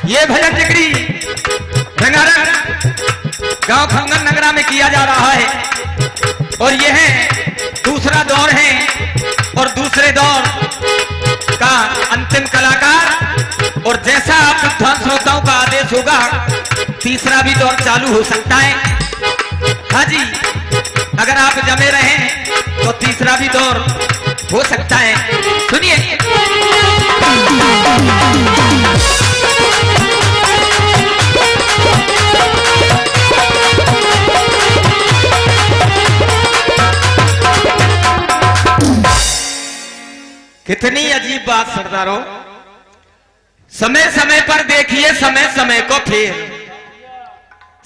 ये भजन जिक्री रंगारंग गांव खंगन नगरा में किया जा रहा है और यह दूसरा दौर है और दूसरे दौर का अंतिम कलाकार। और जैसा आप विद्वान श्रोताओं का आदेश होगा तीसरा भी दौर चालू हो सकता है। हाँ जी, अगर आप जमे रहें तो तीसरा भी दौर हो सकता है। सुनिए कितनी अजीब बात सरदारों, समय समय पर देखिए समय समय को फिर,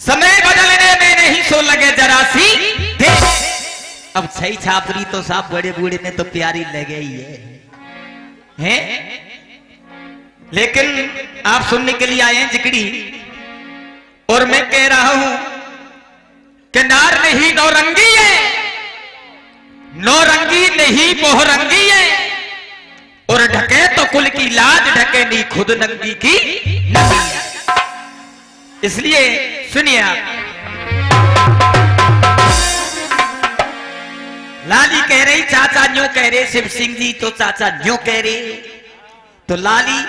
समय बदलने में नहीं सो लगे जरा सी देख। अब सही छापरी तो साहब बड़े बूढ़े में तो प्यारी लगे ही है? लेकिन आप सुनने के लिए आए हैं जिकड़ी और मैं कह रहा हूं कि नार नहीं नौरंगी है, नौरंगी नहीं बहुरंगी है और ढके तो कुल की लाज ढके नहीं खुद नंगी की नंगी है। इसलिए सुनिए आप, लाली कह रही चाचा न्यू कह रहे, शिव सिंह जी तो चाचा न्यू कह रहे, तो लाली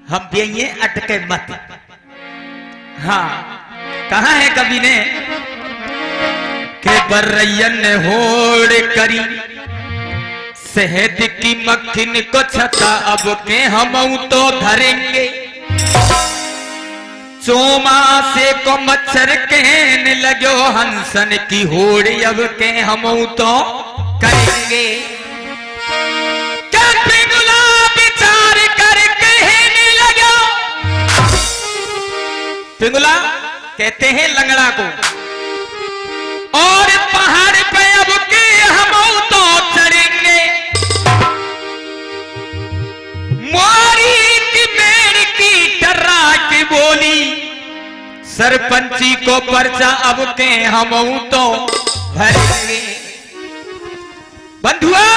हम भी अटके मत। हाँ, कहा है कवि ने के बर्रयन ने होड़ करी शहद की मक्खिन को छता अब के हम तो धरेंगे, चौमासे को मच्छर कहने लगो हंसन की होड़ अब के हम तो करेंगे। क्या पिंगला विचार कर कहने लगो, पिंगला कहते हैं लंगड़ा को, और पहाड़ पे अब के हम तो चढ़ेंगे। मोरी की मेड़ की टर्रा की बोली सरपंची को पर्चा अब के हम तो भरेंगे। बंधुआ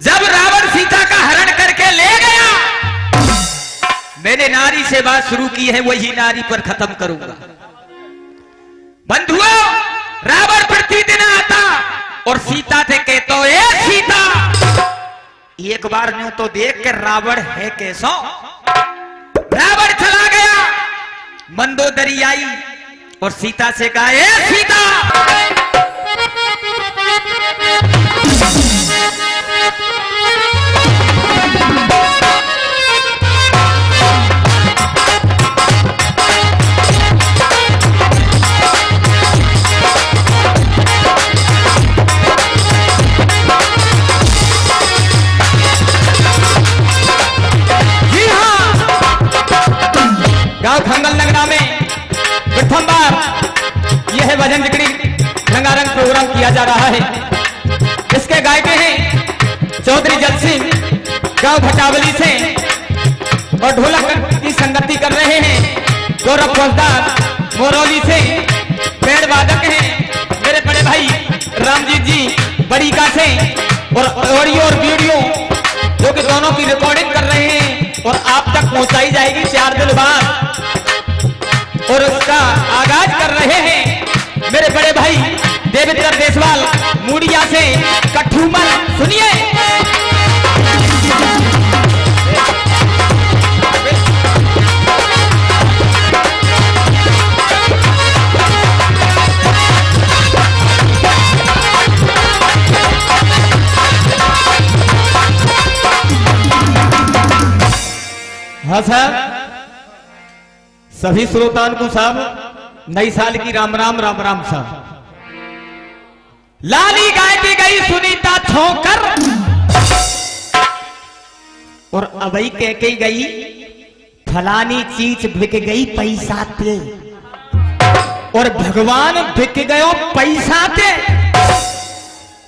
जब रावण सीता का हरण करके ले गया, मैंने नारी से बात शुरू की है, वही नारी पर खत्म करूंगा। बंधुओं, रावण प्रतिदिन आता और सीता से कहता ए सीता, एक बार न्यू तो देख के रावण है कैसो। रावण चला गया, मंदोदरी आई और सीता से कहा ए सीता, गांव खंगल नगरा में प्रथम बार यह भजन जिक्री रंगारंग प्रोग्राम किया जा रहा है। इसके गायक हैं चौधरी जल सिंह गांव भटावली से और ढोलक की संगति कर रहे हैं गौरव फौजदार मोरौली से। पेड़ वादक हैं मेरे बड़े भाई रामजीत जी बड़ीका से, और ऑडियो और वीडियो जो कि दोनों की रिकॉर्डिंग कर रहे हैं और आप तक पहुंचाई जाएगी 4 दिन बाद। और उसका आगाज कर रहे हैं मेरे बड़े भाई देवेंद्र देसवाल मुड़िया से कठूमल। सुनिए हाँ साहब, सभी श्रोताओं को साहब नई साल की राम राम राम राम साहब। लाली गाय की गई सुनीता छोकर और अबई कह के गई फलानी चीज बिक गई पैसा पे, और भगवान बिक गयो पैसा पे।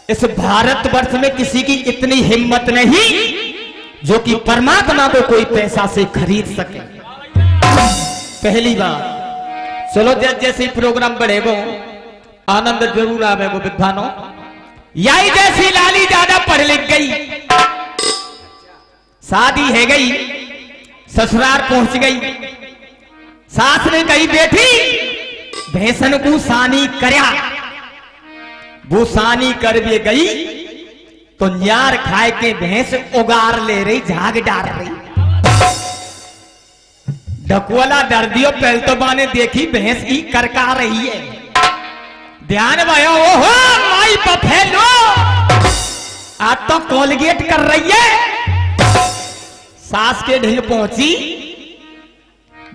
इस भारतवर्ष में किसी की इतनी हिम्मत नहीं जो कि परमात्मा को कोई पैसा से खरीद सके। पहली बार चलो जैसे प्रोग्राम बढ़ेगो आनंद जरूर आवे वो विद्वानों। यही जैसी लाली ज्यादा पढ़ लिख गई, शादी है गई, ससुराल पहुंच गई, सास ने कही बेटी भैंसन को सानी करया, वो सानी कर भी गई तो न्यार खाए के भैंस उगार ले रही, झाग डाल रही। डकुआला डर दियो, पहल तो बाने देखी भैंस ही करका रही है, ध्यान भयो ओहो माई पफेलो आज तो कोलगेट कर रही है। सास के ढिल पहुंची,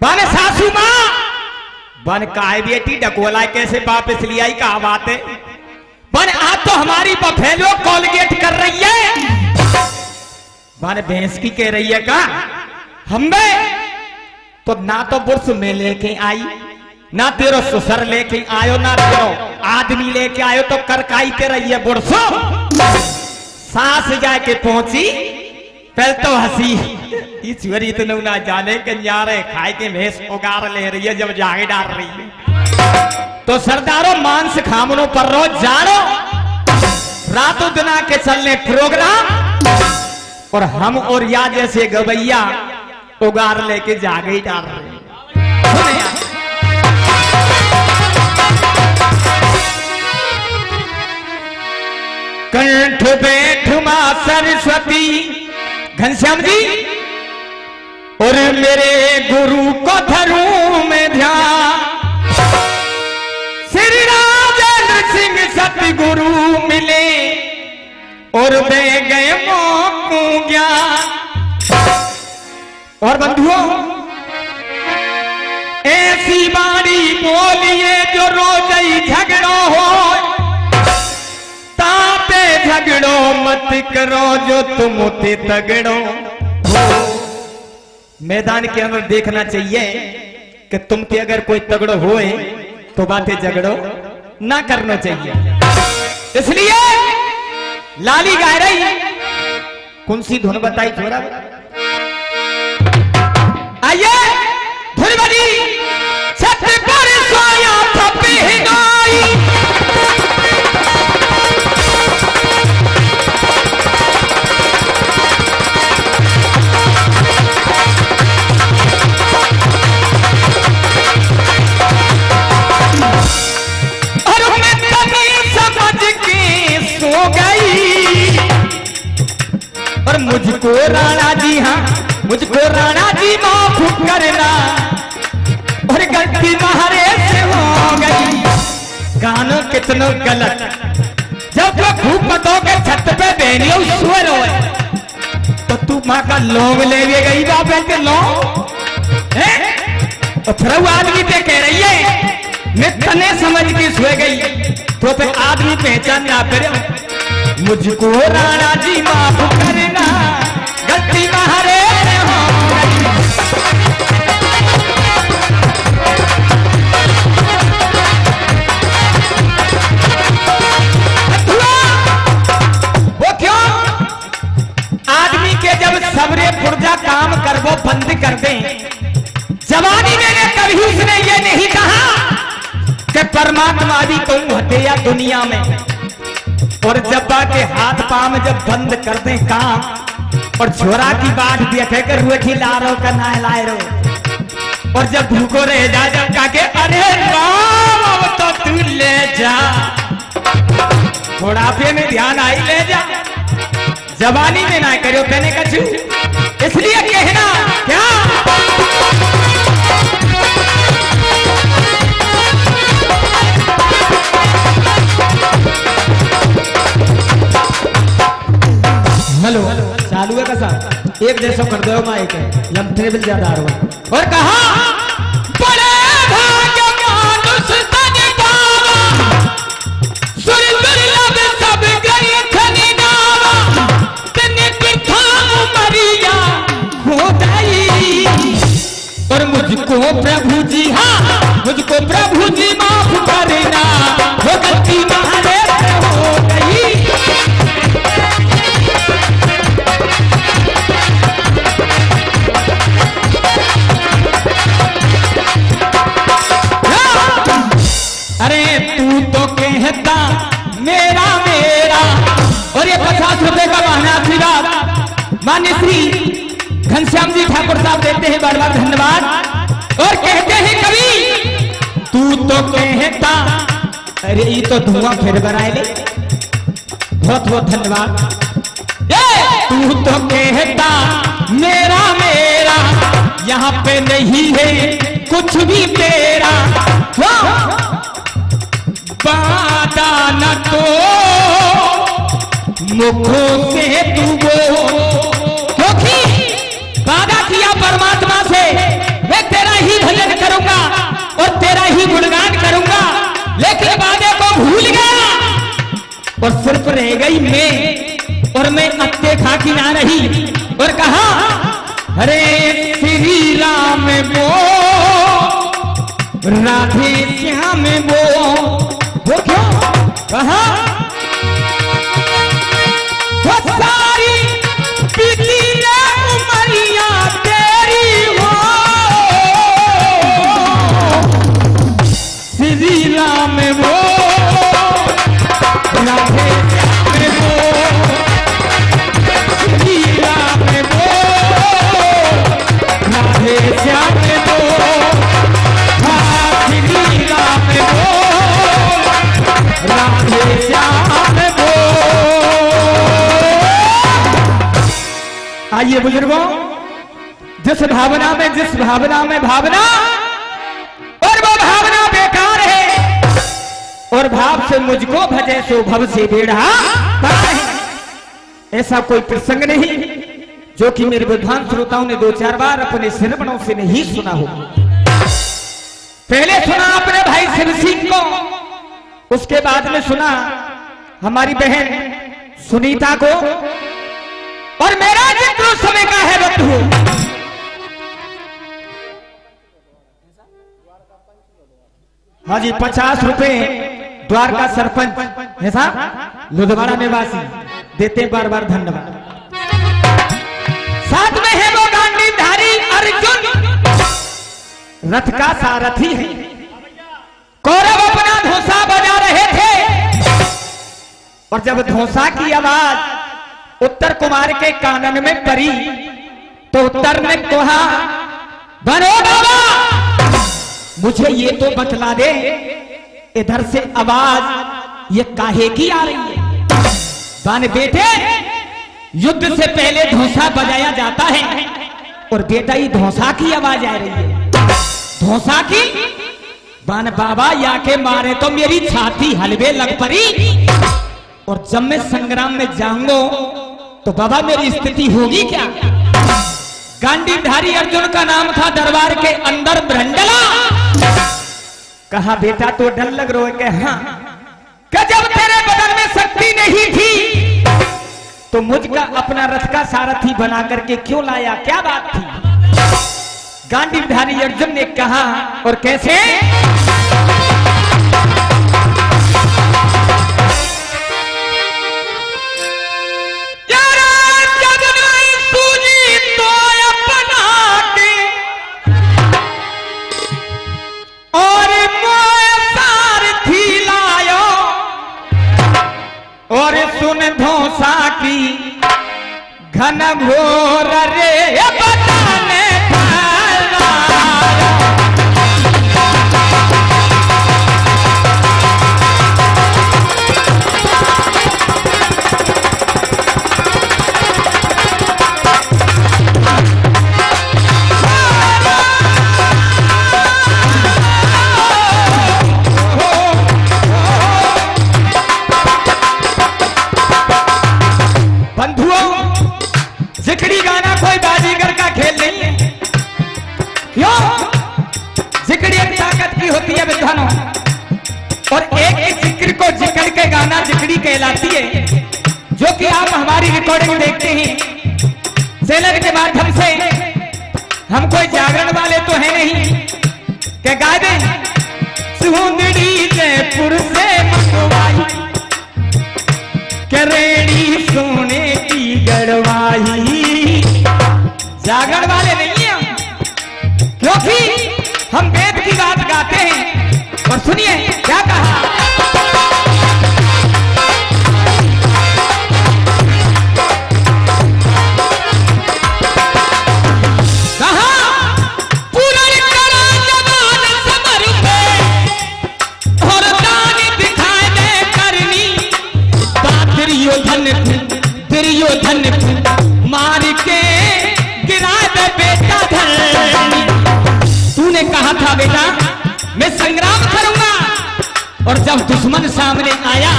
बन सासू मां बन काय बेटी डकुआला कैसे वापस ले आई, कहा बात है बन आज तो हमारी बफेलो कोलगेट कर रही है। बन भैंस की कह रही है का हमें तो ना तो बुर्स में लेके आई, ना तेरो ससुर लेके आयो, ना तेरो आदमी लेके आयो, तो करकाई के रही है बुर्सो। सास जाके पहुंची, पहले तो हंसी ईश्वरी इतना ना जाने के न्यारे खाए के भैंस उगार ले रही है, जब जागे डाल रही है तो सरदारों मांस खामनों पर रो जानो, रातों दिना के चलने प्रोग्राम, और हम और या जैसे गवैया उगार लेके जागे डाल रहे हैं। कंठ बैठ मां सरस्वती घनश्याम जी, और मेरे गुरु को धरूं में ध्यान, श्री राजेंद्र सिंह सतगुरु मिले और दे गए मोको ज्ञान। और बंधुओं ऐसी बाणी बोलिए जो रोज ही झगड़ो हो, ताते झगड़ो मत करो जो तुम ते तगड़ो हो। मैदान के अंदर देखना चाहिए कि तुम ते अगर कोई तगड़ो होए तो बातें झगड़ो ना करना चाहिए। इसलिए लाली गा रही, कौन सी धुन बताई छोरा, आइए धुन बनी, छत पर सोया था पहनाई, और मैं तनी समझ के सो गई, और मुझको राणा जी, हाँ मुझको राणा जी माफ करना, और गलती महारे से हो गई। गानों कितनों गलत, जब वो खूब मतों के छत पे बेनियो सुअर होए तो तू माँ का लोग ले गई बाबे के लोग है, तो फिर वो आदमी पे कह रही है मैं तने समझ के सोए गई, तो फिर आदमी पहचान ना फिर मुझको राणा जी माफ करना, गलती महारे से हो गई। वो क्यों? आदमी के जब सबरे पुर्जा काम कर वो बंद कर दे, जवानी में कभी उसने ये नहीं कहा कि परमात्मा भी कहूं हटे या दुनिया में, और जब के हाथ पांव जब बंद कर दे काम, और छोरा की बात देखे कर रुए खिला रो का ना लाए रो, और जब भूखो रह जा जब का के अरे राम अब तो तू ले जा, बुढ़ापे में ध्यान आई ले जा, जवानी में ना करो कहने का छू। इसलिए कहना क्या हेलो चालू है कैसा, एक जैसा कर दो माइक है लम्फे भी ज्यादा आ रहा, और कहा बड़े भाग्य मानुष तन पावा, सुर दुर्लभ सब गई खनी नावा, तने बिरथा उमरिया हो गई, और मुझको प्रभु जी, हाँ मुझको प्रभु जी माफ करना, वो गलती महारे हो गई। तो कहता मेरा मेरा। और ये 50 रुपए का बहाना आशीर्वाद मान्य श्री घनश्याम जी ठाकुर साहब देते हैं, बार बार धन्यवाद। और कहते हैं कवि तू तो कहता, अरे ये तो धुआं फिर बनाए ले, बहुत बहुत धन्यवाद। तू तो कहता मेरा मेरा, यहाँ पे नहीं है कुछ भी तेरा, वादा न तो मुखों से तू वो, क्योंकि वादा किया परमात्मा से मैं तेरा ही भजन करूंगा और तेरा ही गुणगान करूंगा, लेकिन वादे को भूल गया और सिर्फ रह गई मैं, और मैं अत्ते खा की ना रही और कहा हरे श्री राम वो राधे श्याम वो क्यों कहा वो सारी बीती उमरिया तेरी हो, श्री राम वो राधे श्याम वो, श्री राम वो राधे श्याम वो, श्री राम वो राधे श्याम वो। आइए बुजुर्गों, जिस भावना में भावना और वो भावना बेकार है, और भाव से मुझको भजे सो भव से बेड़ा पार है। ऐसा कोई प्रसंग नहीं जो कि मेरे विद्वान श्रोताओं ने 2-4 बार अपने श्रवणों से नहीं सुना हो। पहले सुना अपने भाई शिव सिंह को, उसके बाद में सुना हमारी बहन सुनीता को, और मेरा जिक्र उस समय का है बंधु। हाँ जी, 50 रुपए द्वारका सरपंच है साहब, लुधियाना निवासी देते बार बार धन्यवाद। साथ में है वो गांडीधारी अर्जुन, रथ का सारथी है। कौरव अपना धोसा बजा रहे थे, और जब धोसा की आवाज उत्तर कुमार के कानन में पड़ी तो उत्तर ने कहा बनो बाबा मुझे ये तो बतला दे, इधर से आवाज ये काहे की आ रही है। बान बेटे, युद्ध से पहले धोसा बजाया जाता है, और बेटा ये धोसा की आवाज आ रही है। धोसा की? बान बाबा या के मारे तो मेरी छाती हलवे लग पड़ी, और जब मैं संग्राम में जाऊंगा तो बाबा मेरी स्थिति होगी क्या। गांडीधारी अर्जुन का नाम था, दरबार के अंदर भ्रंडला। कहा बेटा तो डर लग रहा है? कि हाँ। कि जब तेरे बदन में शक्ति नहीं थी तो मुझका अपना रथ का सारथी बना करके क्यों लाया, क्या बात थी। गांडीधारी अर्जुन ने कहा, और कैसे? और सुन धोसा की घन घोर रे बताने और एक जिक्र को जिक्र के गाना जिक्री कहलाती है, जो कि आप हमारी रिकॉर्डिंग देखते हैं सेलर के माध्यम से। हम कोई जागरण वाले तो है नहीं क्या गा दे सुंदरी जयपुर से मंगवाई, करेड़ी सोने की गढ़वाई। जागरण वाले नहीं है, क्योंकि हम वेद की बात गाते हैं। और सुनिए क्या कहा, था बेटा मैं संग्राम करूंगा, और जब दुश्मन सामने आया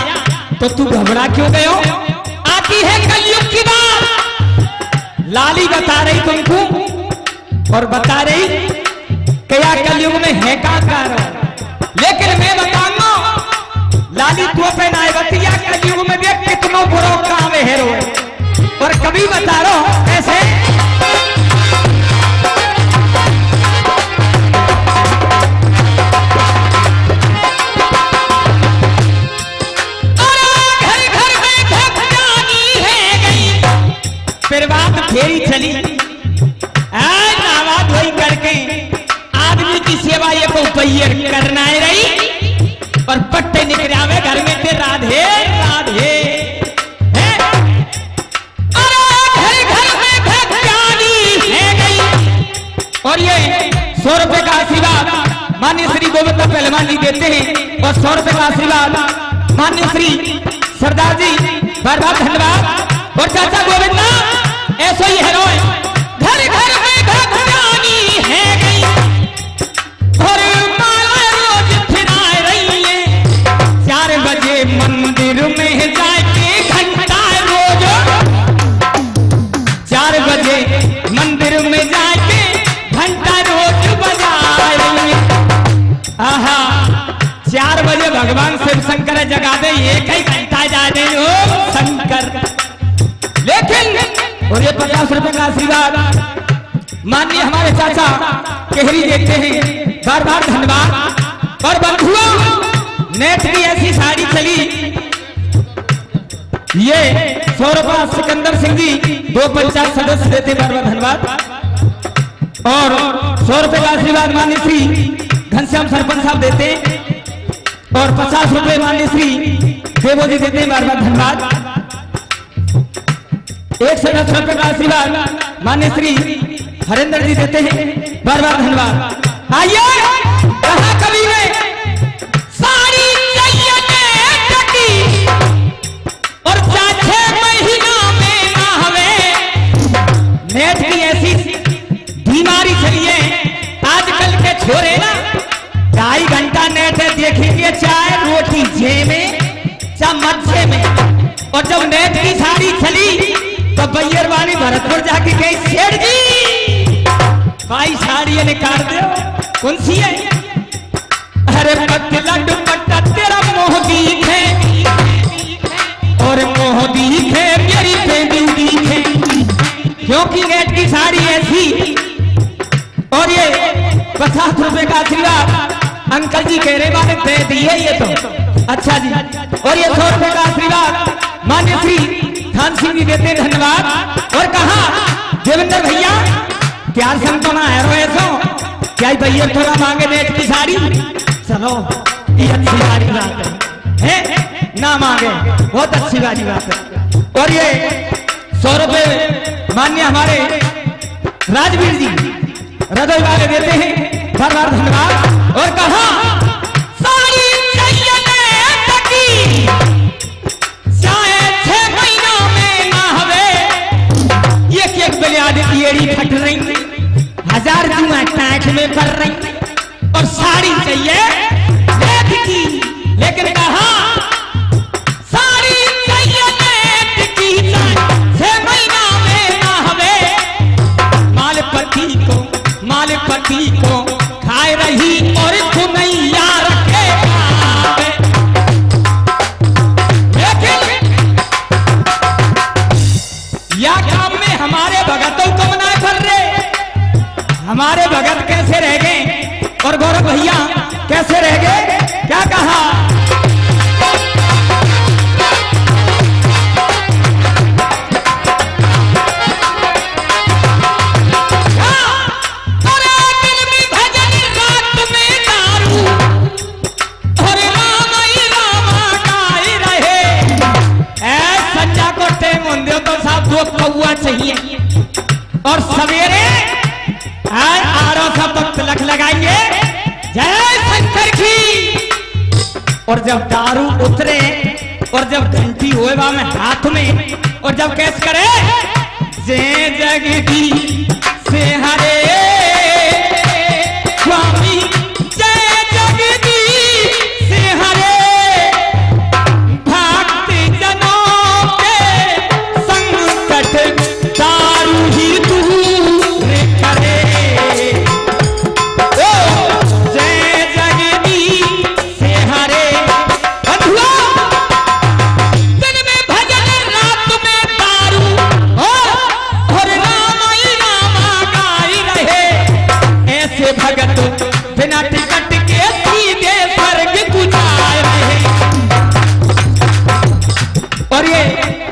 तो तू घबरा क्यों गयो? आती है कलयुग की बात। लाली बता रही तुमको और बता रही क्या कलयुग में है का कारण, लेकिन मैं बताऊंगा लाली तो पे ना बतिया कलयुग में भी कितनो बुरो काम है रो, और कभी बता रहा ऐसे फिर बात फेरी चली, आवाज वही करके आदमी की सेवा ये को पहियर करना है रही, और पट्टे निकलावे घर में थे राधे राधे। अरे घर घर में भक्तानी है गई, और ये 100 रुपए का आशीर्वाद मान्य श्री गोविंद पहलवान जी देते हैं, और 100 रुपए का आशीर्वाद मान्य श्री सरदार जी बार बार धन्यवाद। और चाचा गोविंदा ऐसा ही है रोए, घर घर में भक्तानी है गई, और माला रोज फिराए रही है, 4 बजे मंदिर में जाके घंटा रोज, 4 बजे मंदिर में जाके घंटा रोज बजाए रही है। आहा 4 बजे भगवान शिव शंकर जगा दे, एक ही घंटा जा दे ओ शंकर। लेकिन और ये 50 रुपए का आशीर्वाद माननीय हमारे चाचा केहरी देते हैं, बार बार धन्यवाद। और बंधुओं नेट की ऐसी साड़ी चली, ये 100 रुपया सिकंदर सिंह जी 2 पंचायत सदस्य देते, बार बार धन्यवाद। और 100 रुपए का आशीर्वाद माननीय श्री घनश्याम सरपंच साहब देते, और 50 रुपए माननीय श्री देवो जी देते, बार बार धन्यवाद। 110 रुपए का आशीर्वाद मान्य श्री हरेंद्र जी देते हैं, बार बार धन्यवाद। आइए कहा कवि में साड़ी चाहिए टकी, और 4-6 महीना में ना हवे, नेट की ऐसी बीमारी चली है आजकल के छोरे ना, 2.5 घंटा नेट है देखेंगे, चाहे रोटी जे में चाहे मच्छे में। और जब नेट की साड़ी चली तो बैरवानी भरतपुर जाके गई, सेठ जी भाई साड़ी निकाल दो, कौन सी है? अरे पतला दुपट्टा तेरा मोह दिखे, और मोह दिखे मेरी बेबी दिखे, क्योंकि नेट की साड़ी ऐसी। और ये 50 रुपए का आशीर्वाद अंकल जी कह रहे वाले दे दिए ये तो अच्छा जी। और ये 100 रुपए का आशीर्वाद मान्य श्री खान सिंह जी देते, धन्यवाद। और कहा देवेंद्र भैया प्यार संतो ना है रोए सो क्या भैया थोड़ा मांगे नेट की साड़ी, चलो ये अच्छी वाली बात है, ना मांगे बहुत अच्छी वाली बात है। और ये 100 रुपए मान्य हमारे राजवीर जी हृदय वाले देते हैं, बार बार धन्यवाद। और कहा साड़ी चाहिए टकी, चाहे 6 महीना में ना हवे, एक बलियाद एड़ी फट रही, 1000 जुआ टाँच में पड़ रही, और साड़ी चाहिए नेट की। लेकिन कहा साड़ी चाहिए नेट की, 6 महीना में ना हवे, मालपति को खाए रही और खुनैया रखे आवे। लेकिन या काम में हमारे भगतों को मना कर रहे, हमारे भगत कैसे रह गए और गौरव भैया कैसे रह गए? क्या कहा कौआ चाहिए, और सवेरे आरो सा तिलक लगाएंगे जय शंकर की। और जब दारू उतरे और जब घंटी होए में हाथ में, और जब कैस करे जय जगदी से हरे स्वामी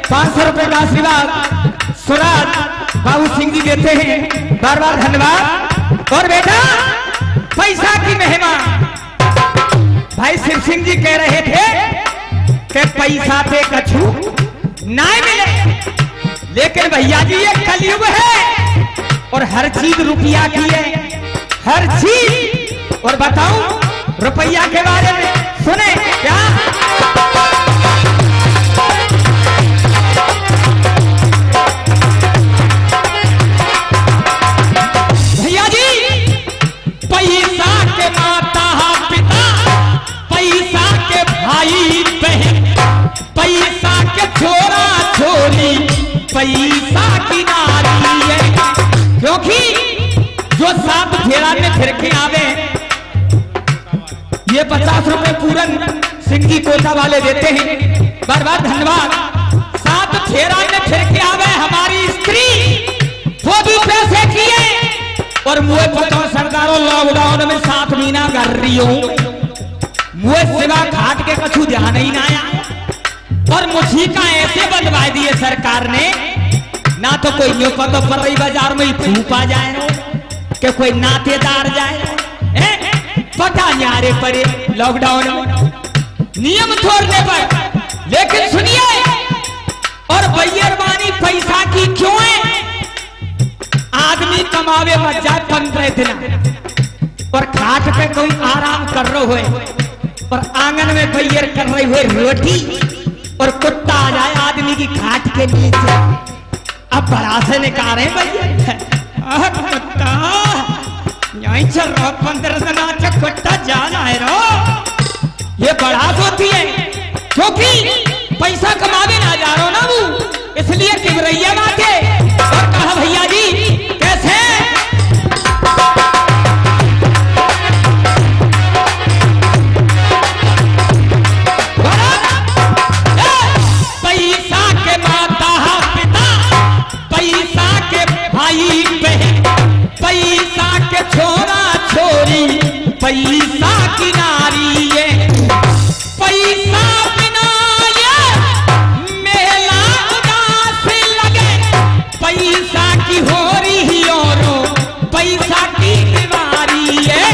500 रुपए का आशीर्वाद सुराज बाबू सिंह जी देते हैं, बार बार धन्यवाद। और बेटा पैसा की महिमा, भाई शिव सिंह जी कह रहे थे कि पैसा थे कछु नहीं मिले, लेकिन भैया जी ये कलयुग है और हर चीज रुपया की है, हर चीज। और बताऊं रुपया के बारे में, सुने क्या भैया जी, पैसा के माता पिता, पैसा के भाई बहन, पैसा के छोरा छोरी, पैसा की नारी है। क्योंकि जो 7 फेरा में फिर के आवे, ये 50 रुपए पूरन सिंह जी कोटा वाले देते हैं, बार बार धन्यवाद। 7 फेरा में फिर के आवे हमारी स्त्री, वो भी पैसे किए। और मुझे पता सरदारों लॉकडाउन में 7 महीना कर रही हूं, मुझे सिवा घाट के कछु ध्यान ही ना आया। और मुझी का ऐसे बंधवा दिए सरकार ने, ना तो कोई न्यू पता पर रही बाजार में फूक आ जाए रो, कि कोई नातेदार जाए, पता न्यारे पड़े लॉकडाउन में नियम तोड़ने पर। लेकिन सुनिए, और बेईमानी पैसा की क्यों है? आदमी कमावे मत जाए 15 दिन और खाट पे कोई आराम कर रहे हो, और आंगन में बैर कर रही हुए रोटी, और कुत्ता आ जाए आदमी की खाट के नीचे, अब बड़ा से निकाले भैया कुत्ता यहीं चल रहा 15 दिन आज कुत्ता जाना है रो। ये बड़ास होती है, क्योंकि पैसा कमावे ना जा रहा ना वो, इसलिए किबरैया बातें। और कहा भैया जी कैसे पैसा के माता पिता, पैसा के भाई बहन, पैसा के छोरा छोरी, पैसा की नारी है। पैसा बिना ये मेला उदास लगे, पैसा की हो रही औरों, पैसा की बीमारी है।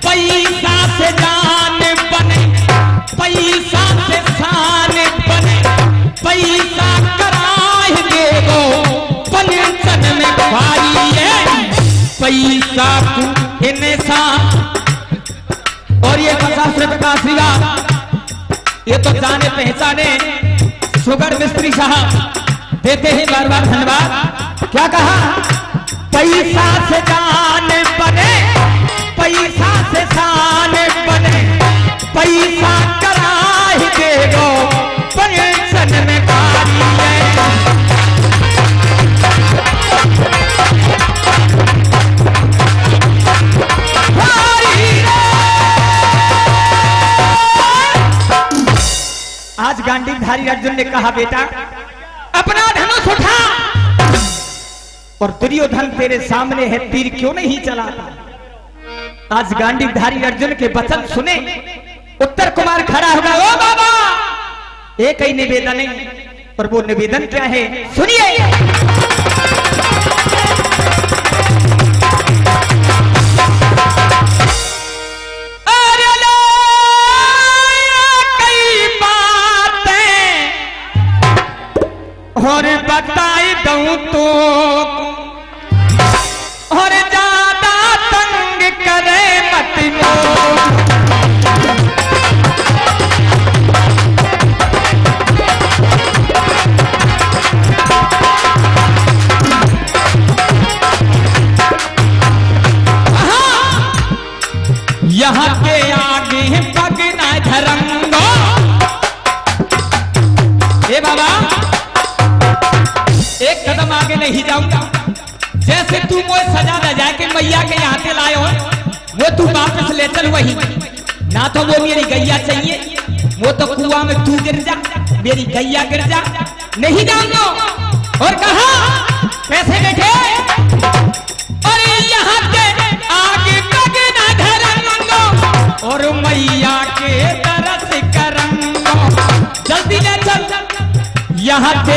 पैसा से जान बने, पैसा से शान बने, पैसा कराए देगो पंचन में भाई है। पैसा को इंसान, और ये 50 रुपए का आशीर्वाद ये तो जाने पहचाने शुगर मिस्त्री साहब देते हैं, बार बार धन्यवाद। क्या कहा? पैसा से जान बने, पैसा से शान बने, पैसा कराए देगो पंचन में भाई है। आज गांडीवधारी अर्जुन ने कहा बेटा अपना धनुष उठा, और दुर्योधन तेरे सामने है, तीर क्यों नहीं चलाता? आज गांडीवधारी अर्जुन के वचन सुने उत्तर कुमार खड़ा होगा, ओ बाबा एक ही निवेदन है, और वो निवेदन क्या है सुनिए। और बताई दूं तो और ज्यादा तंग करे मत को, यहाँ के आगे पग ना धरंगो। ए बाबा एक कदम आगे नहीं जाऊंगा, जैसे तू मुझे सजा दे जाए कि मैया के यहाँ से लाए हो, वो तू वापस ले चल वही, ना तो वो मेरी गैया चाहिए, वो तो कुआं में तू गिर जा, मेरी गैया गिर जा, नहीं जाऊंगा। और कहा कैसे बैठे, और यहाँ के आगे पग ना धरंगो, और मैया के तरस करंगो। जल्दी ले चल यहाँ थे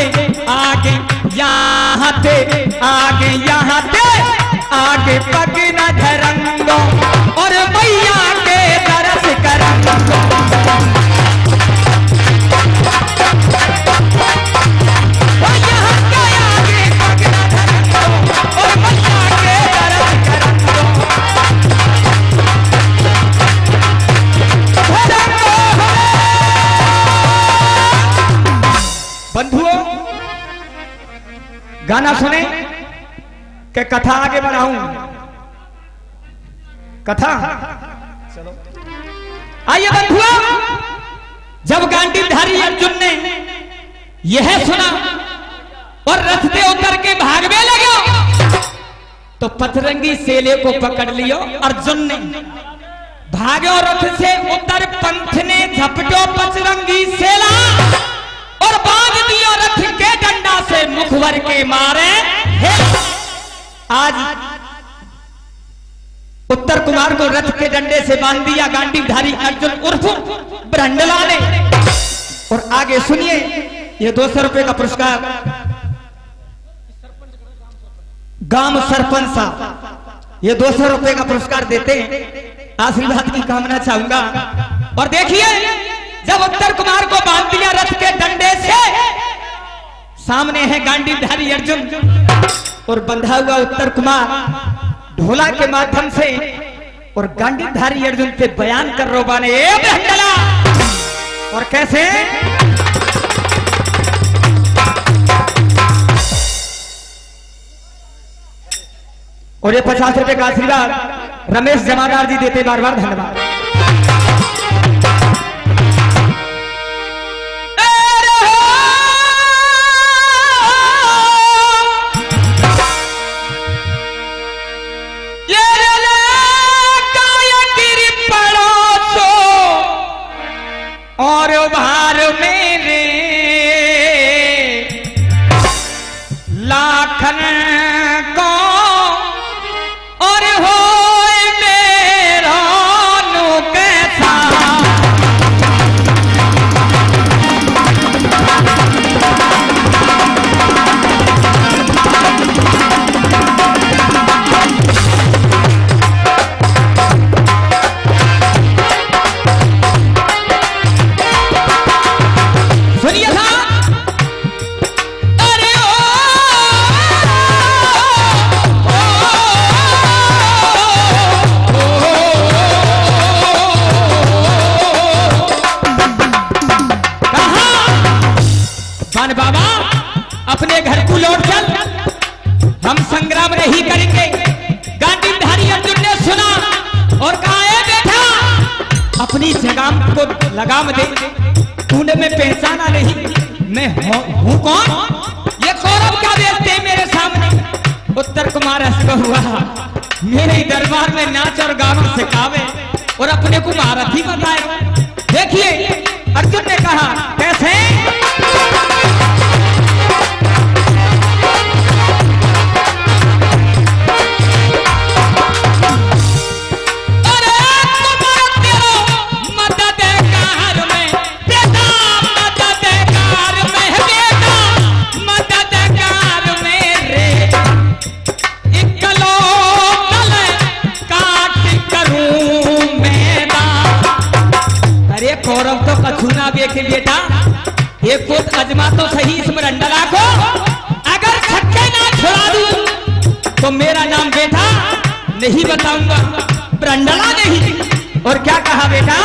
आगे यहाँ थे आगे यहाँ थे आगे पग न धरंगो और मैया के दरस करंगो। यहाँ के आगे पग न धरंगो और मैया के दरस करंगो। बंधुओं गाना सुने कि कथा आगे बढ़ाऊं? कथा चलो आइए बंधुओं। जब गांडीवधारी अर्जुन ने यह सुना और रथ से उतर के भागने लगे तो पथरंगी सेले को पकड़ लियो अर्जुन ने। भागो रथ से उतर पंथ ने झपटो पथरंगी सेला और बांध दिया रथ के डंडा से मुखवर के मारे। आज उत्तर कुमार को रथ के डंडे से बांध दिया गांडीवधारी अर्जुन उर्फ ब्रंडला ने। और आगे सुनिए ये 200 रुपए का पुरस्कार गांव सरपंच साहब ये 200 रुपए का पुरस्कार देते हैं। आशीर्वाद की कामना चाहूंगा। और देखिए जब उत्तर कुमार को बांध दिया रथ के डंडे से, सामने है गांडीवधारी अर्जुन और बंधा हुआ उत्तर कुमार ढोला के माध्यम से और गांडीवधारी अर्जुन से बयान कर रो बाने ए ब्रंडला। और कैसे और ये 50 रुपए का आशीर्वाद रमेश जमादार जी देते, बार बार धन्यवाद। और भार मेरे लाखन को और हो मेरा नु कैसा। बाबा अपने घर को लौट चल, हम संग्राम नहीं करेंगे। गांडीवधारी अर्जुन ने सुना और कहा है बेटा अपनी जगाम को लगाम दे, तूने मैं पहचाना नहीं, मैं हूं कौन? ये कौरव क्या बेचते हैं मेरे सामने? उत्तर कुमार हंसता हुआ मेरे दरबार में नाच और गाना सिखावे और अपने को महारथी बताए। देखिए अर्जुन ने कहा कैसे कौरव तो कछूना देखे बेटा, एक खुद अजमा तो सही इस ब्रंडला को, अगर छक्के ना छुड़ा दूं तो मेरा नाम बेटा नहीं बताऊंगा, ब्रंडला नहीं। और क्या कहा बेटा?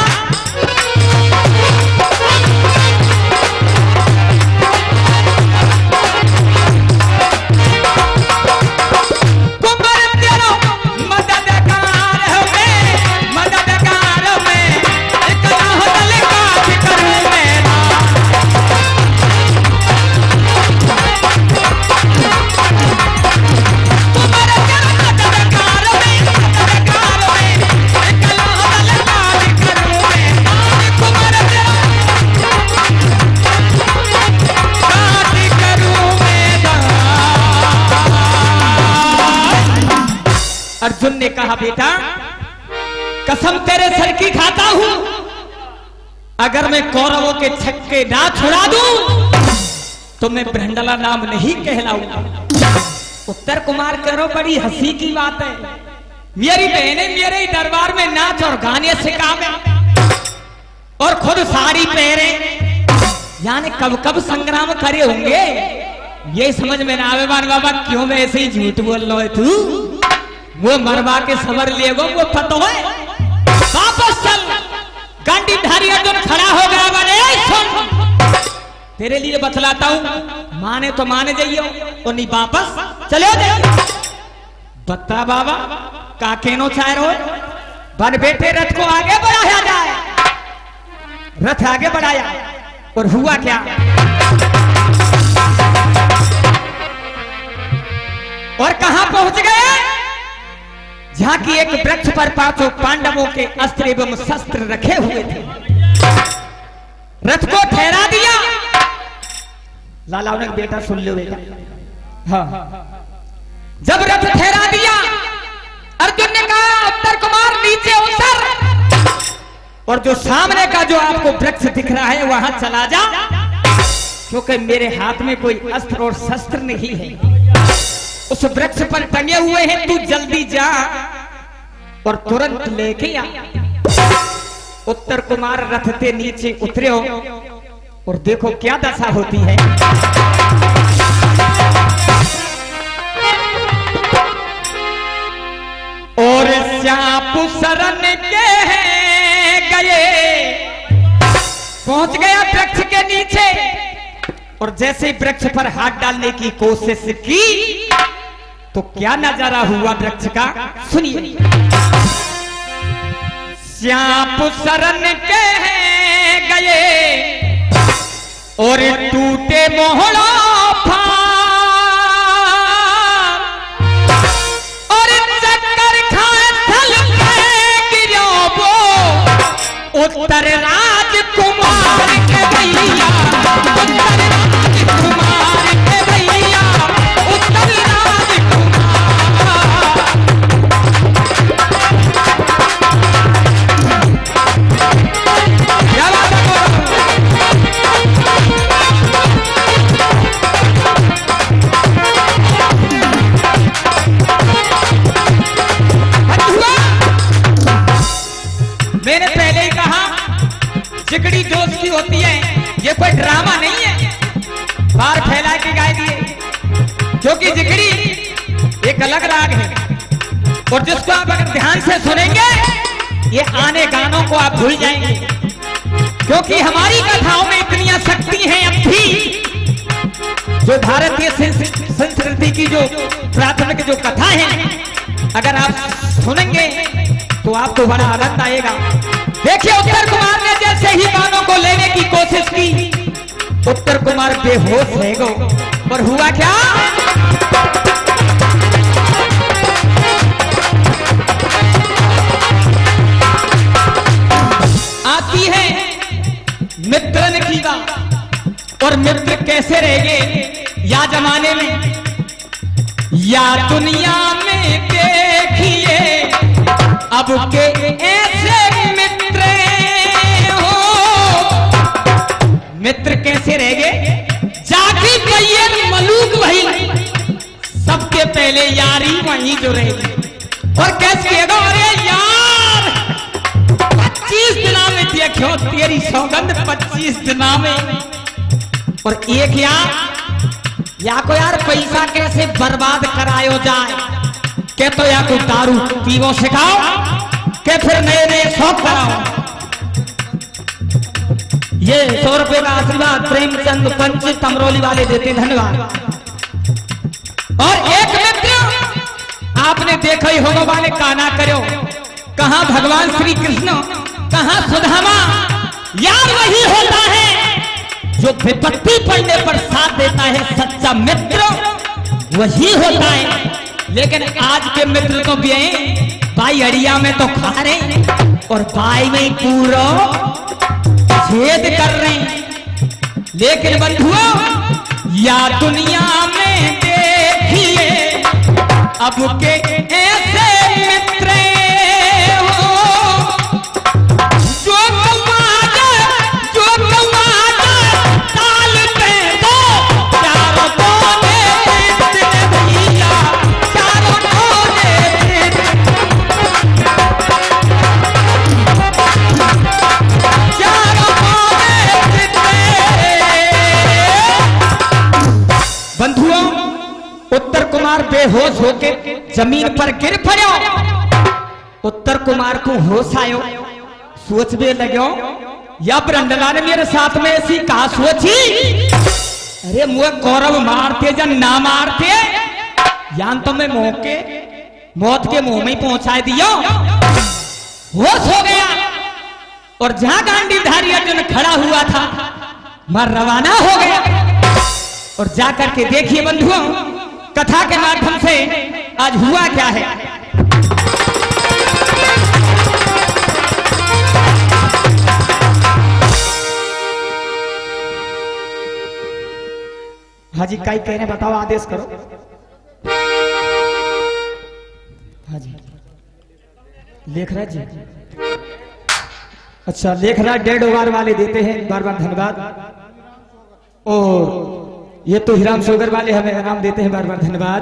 अर्जुन ने कहा बेटा कसम तेरे सर की खाता हूं, अगर मैं कौरवों के छक्के ना छुड़ा दूं तो मैं ब्रंडला नाम नहीं कहलाऊंगा। उत्तर कुमार करो बड़ी हंसी की बात है, मेरी बहनें मेरे ही दरबार में नाच और गाने सिखावे और खुद साड़ी पहरे, यानी कब कब संग्राम करे होंगे ये समझ में ना आवे। मान बाबा क्यों मैं ऐसे ही झूठ बोल रहा है, तू वो मरवा के सबर लिए वो पतो है। वापस चल, गांडीधारी अर्जुन खड़ा हो गया, बने सुन तेरे लिए बतलाता हूं, माने तो माने जाइयो और नहीं वापस चले जाइयो। बता बाबा काकेनो चाह रहे हो, बन बेटे रथ को आगे बढ़ाया जाए। रथ आगे बढ़ाया और हुआ क्या, और कहां पहुंच गए, जहां की एक वृक्ष पर पांचों पांडवों के अस्त्र एवं शस्त्र रखे हुए थे। रथ को ठहरा दिया। लाला ने बेटा सुन लो बेटा, हाँ जब रथ ठहरा दिया अर्जुन ने कहा उत्तर कुमार नीचे उतर, और जो सामने का जो आपको वृक्ष दिख रहा है वहां चला जा, क्योंकि मेरे हाथ में कोई अस्त्र और शस्त्र नहीं है। उस वृक्ष पर टंगे हुए हैं, तू जल्दी जा और तुरंत लेके आ। उत्तर कुमार रथ से नीचे उतरे हो और देखो क्या दशा होती है। और श्याप शरण के गए, पहुंच गया वृक्ष के नीचे, और जैसे वृक्ष पर हाथ डालने की कोशिश की तो क्या नजारा हुआ वृक्ष का, सुनिए। श्याप शरण के गए और टूटे मोहड़ा और चक्कर खाए थल पे गिरो वो उत्तर राजकुमार के भैया, उत्तर राजकुमार के भैया, उत्तर राजकुमार। क्या बात है, मैंने पहले ही कहा जिगड़ी जोश की होती है, ये कोई ड्रामा नहीं है बाहर फैला के गाय दिए, क्योंकि जिगड़ी एक अलग राग है और जिसको आप अगर ध्यान से सुनेंगे ये आने गानों को आप भूल जाएंगे, क्योंकि हमारी कथाओं में इतनी शक्ति है। अब भी जो भारतीय संस्कृति की जो प्राथमिक जो कथा है अगर आप सुनेंगे तो आपको बड़ा आनंद आएगा। देखिए उत्तर कुमार ने जैसे ही गानों को लेने की कोशिश की, उत्तर कुमार बेहोश है गो, और हुआ क्या, आती है मित्रन की बात, और मित्र कैसे रह गए या जमाने में या दुनिया में देखिए अब के ऐसे मित्र हो। मित्र कैसे रह गए, जाकी कैयर मलूक वही, सबके पहले यारी वही जो रहेगी। और कैसे अरे यार 25 दिना में देखो तेरी सौगंध 25 दिना में, और एक या को यार पैसा कैसे बर्बाद करायो जाए, के तो या कोई दारू पीवो सिखाओ, के फिर नए नए शौक कराओ। ये 100 रुपए का आशीर्वाद प्रेमचंद पंच तमरोली वाले देते, धन्यवाद। और एक मित्र आपने देखा ही होगा वाले काना करो, कहां भगवान श्री कृष्ण कहां सुदामा, यार वही होता है जो विपत्ति पड़ने पर साथ देता है, सच्चा मित्र वही होता है। लेकिन आज के मित्र तो भी भाई अड़िया में तो खा रहे और भाई में पूरा छेद कर रहे। लेकिन बंधुओं या दुनिया में देखिए अब के ऐसे मित्र हो, जो कमाल ताल पे दो कुमार बेहोश होके जमीन पर गिर पड़ो। उत्तर कुमार को होश आयो, सोचने लगो या ब्रंडला ने मेरे साथ में ऐसी कहा सोची, अरे मुझे कौरव मारते जन ना मारते यान तो मैं मौत के मुंह में पहुंचा दियो। होश हो गया और जहां गांडीवधारी अर्जुन खड़ा हुआ था मर रवाना हो गया। और जाकर के देखिए बंधुओं, कथा के माध्यम से आज हुआ क्या है। हाजी काई कह रहे बताओ, आदेश करो। हाजी लेख रहा जी, अच्छा लेख रहा 1.5 ओवर वाले देते हैं, बार बार धन्यवाद। और ये तो हिराम सोगर वाले हमें इनाम देते हैं, बार बार धन्यवाद।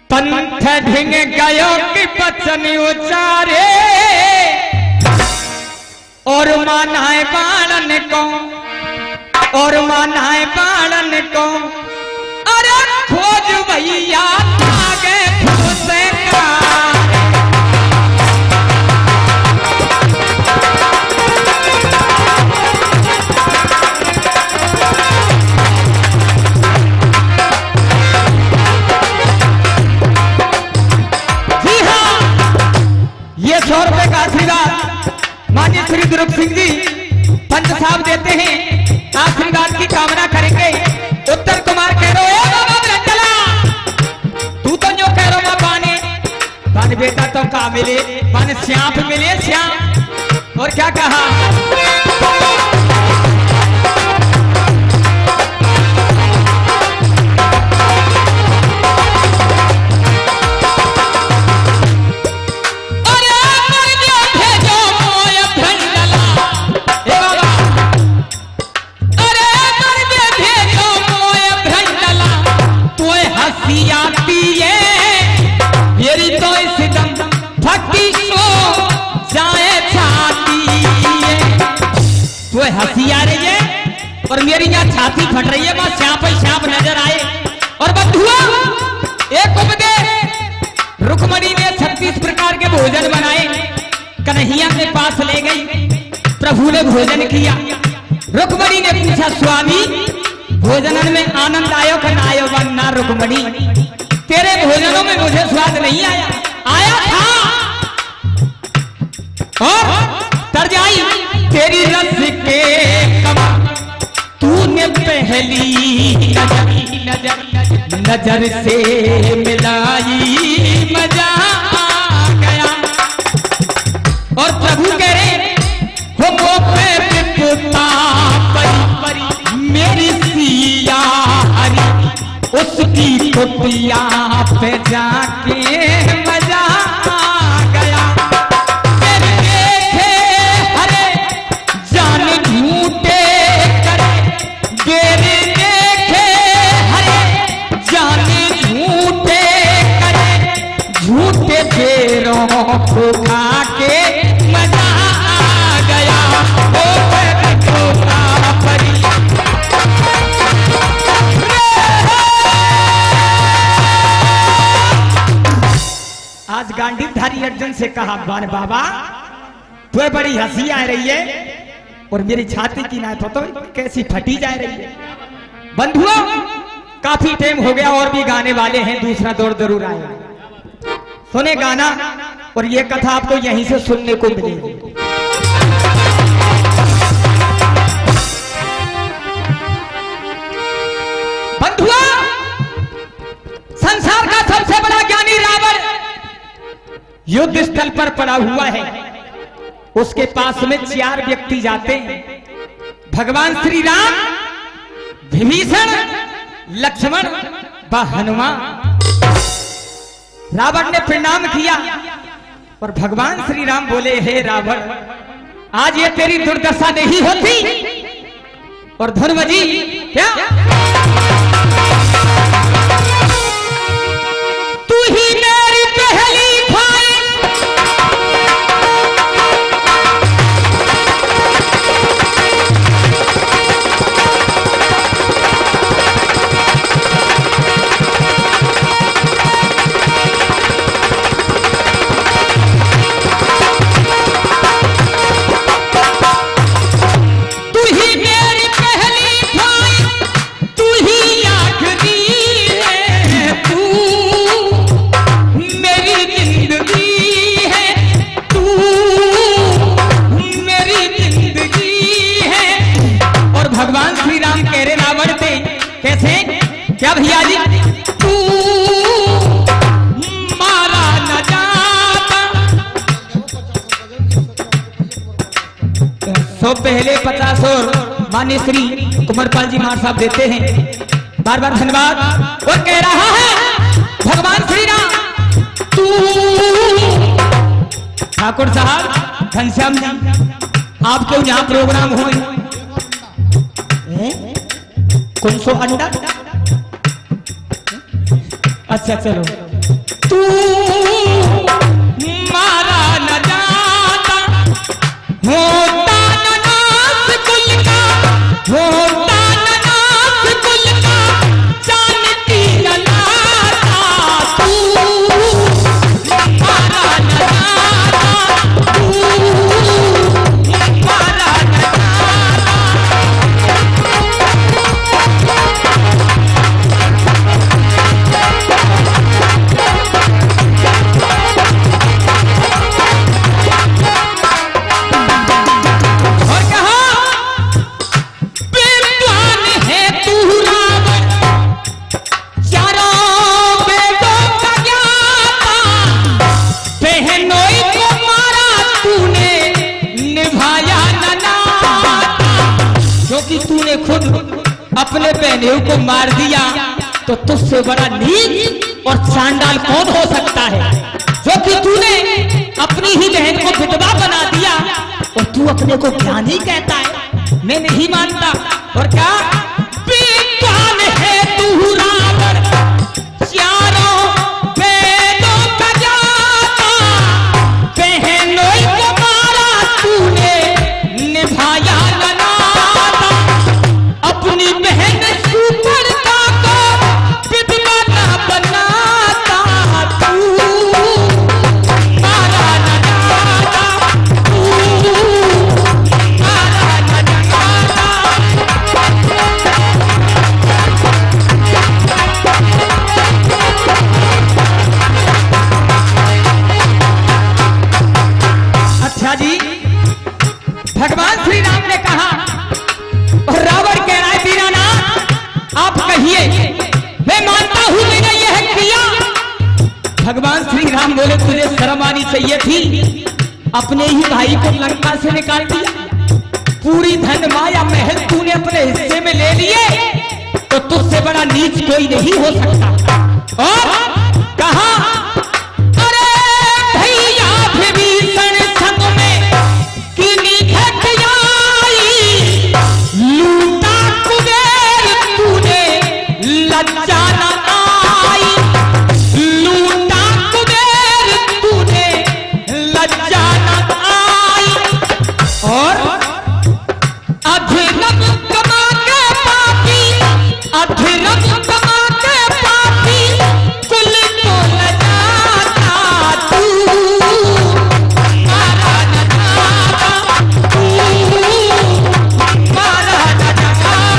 पंथ ढिंग गयो कि बचन उचारे और मानाए बाणन को, और मानाए बाणन को, अरे खोज भैया आगे खुसे का। जी हाँ, ये 100 रुपए का आशीर्वाद माननीय श्री ध्रुव सिंह जी पंच साहब देते हैं, आशीर्वाद की कामना करेंगे। उत्तर कुमार कह रहे हो तू तो जो कह रहा बाने बेटा तो का मिले, बाने श्याप मिले श्याम। और क्या कहा, हंसी आ रही है और मेरी यहाँ छाती फट रही है, बस सांप नजर आए। और बंधुआ एक उपदेश रुक्मणी ने 36 प्रकार के भोजन बनाए, कन्हैया के पास ले गई, प्रभु ने भोजन किया। रुक्मणी ने पूछा स्वामी भोजन में आनंद आयो कि ना आयो? वरना रुक्मणी तेरे भोजनों में मुझे स्वाद नहीं आया, आया था और तरजाई तेरी रस के कमा तूने पहली नजर से मिलाई, मजा आ गया। और प्रभु कह रहे हो वो पे पुता परी मेरी सिया हरी, उसकी कुटिया पे जाके मजा आ गया। को खा के मजा आ गया, आज गांडीवधारी अर्जुन से कहा बान बाबा तुम्हें बड़ी हंसी आ रही है और मेरी छाती की ना तो कैसी फटी जा रही है। बंधुओं काफी टाइम हो गया और भी गाने वाले हैं, दूसरा दौर जरूर आएगा, सुने गाना और ये कथा आपको यहीं से सुनने को मिलेगी। बंधुआ संसार का सबसे बड़ा ज्ञानी रावण युद्ध स्थल पर पड़ा हुआ है, उसके पास में 4 व्यक्ति जाते हैं, भगवान श्री राम, विभीषण, लक्ष्मण व हनुमान। रावण ने प्रणाम किया और भगवान श्री राम बोले हे रावण आज ये तेरी दुर्दशा नहीं होती। और धर्म जी क्या तू ही मेरी पहली ख्वाहिश, 100 पहले 50 और मान्य श्री कुमारपाल जी मार साहब देते हैं, बार बार धन्यवाद। और कह रहा है भगवान श्री राम तू ठाकुर साहब घनश्याम जी आप क्यों यहाँ प्रोग्राम हो? कौन सो अंडा? अच्छा चलो। तू मारा न जाता होता न नास कुल का, होता न नास कुल का जानती जलाता। तू मारा न जाता, तू मारा न खुद अपने बहनों को मार दिया तो तुझसे बड़ा नीच और चांडाल कौन हो सकता है? जो कि तूने अपनी ही बहन को विधवा बना दिया और तू अपने को ज्ञानी कहता है। मैं नहीं मानता। और क्या विद्वान है तू रावण, चारों वेदों का ज्ञाता, बहनों को मारा तूने निभाया न नाता। अपनी बहन सुपरता को विधवा न बनाता। तू मारा न जाता, तू मारा न जाता। अच्छा जी, भगवान श्री राम ने कहा और रावण कह रहा है दीनानाथ आप कहिए, मैं मानता हूं मैंने यह किया। भगवान श्री राम बोले तुझे शर्म आनी चाहिए थी, अपने ही भाई को लंका से निकाल दिया, पूरी धन माया महल तूने अपने हिस्से में ले लिए, तो तुझसे बड़ा नीच कोई नहीं हो सकता। और कहा अरे भैया विभीषण संग में किनी घटियाई, लूटा कुबेर तूने लज्जा न आई, लूटा कुबेर तूने लज्जा न आई। और अधरम कमा के पापी, अधरम कमा के पापी कुल को लजाता। तू मारा न जाता, तू मारा न जाता।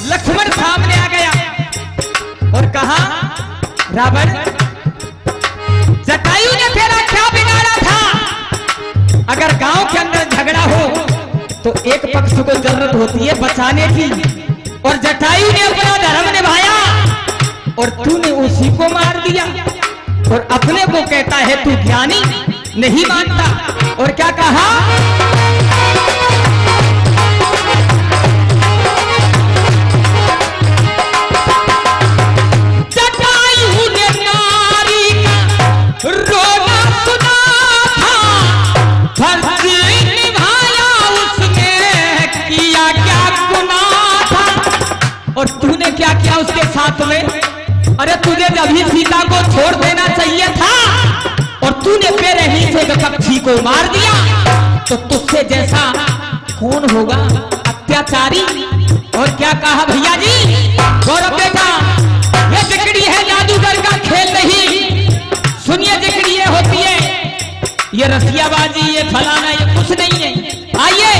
लक्ष्मण सामने आ गया और कहा रावण जटायु ने तेरा क्या बिगाड़ा था? अगर गांव के अंदर झगड़ा हो तो एक पक्ष को जरूरत होती है बचाने की, और जटायु ने अपना धर्म निभाया और तूने उसी को मार दिया और अपने को कहता है तू ज्ञानी, नहीं मानता। और क्या कहा जटायु ने नारी का रोना सुना था, फर्ज निभाया उसने, किया क्या गुनाह था? और तूने क्या किया उसके साथ में? अरे तुझे जब ही सीता को छोड़ देना चाहिए था और तूने बेरहमी से विपक्षी को मार दिया, तो तुझसे जैसा कौन होगा अत्याचारी। और क्या कहा भैया जी? गौरव बेटा ये जिकड़ी है जादूगर का खेल नहीं, सुनिए जिकड़ी ये होती है, ये रसियाबाजी, ये फलाना, ये कुछ नहीं है। आइए